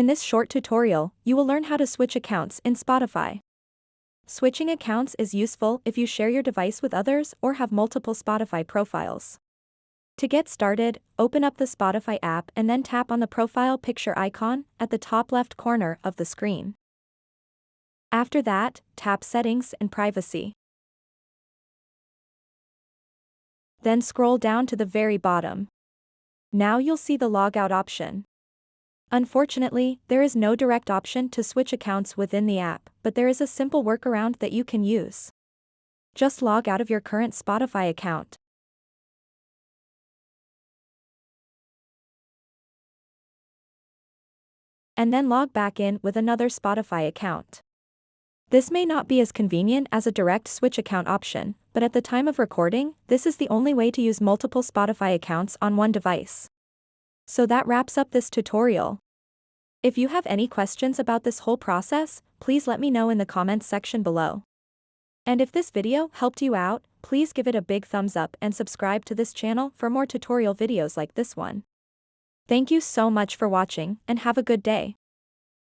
In this short tutorial, you will learn how to switch accounts in Spotify. Switching accounts is useful if you share your device with others or have multiple Spotify profiles. To get started, open up the Spotify app and then tap on the profile picture icon at the top left corner of the screen. After that, tap Settings and Privacy. Then scroll down to the very bottom. Now you'll see the Logout option. Unfortunately, there is no direct option to switch accounts within the app, but there is a simple workaround that you can use. Just log out of your current Spotify account. And then log back in with another Spotify account. This may not be as convenient as a direct switch account option, but at the time of recording, this is the only way to use multiple Spotify accounts on one device. So that wraps up this tutorial. If you have any questions about this whole process, please let me know in the comments section below. And if this video helped you out, please give it a big thumbs up and subscribe to this channel for more tutorial videos like this one. Thank you so much for watching and have a good day.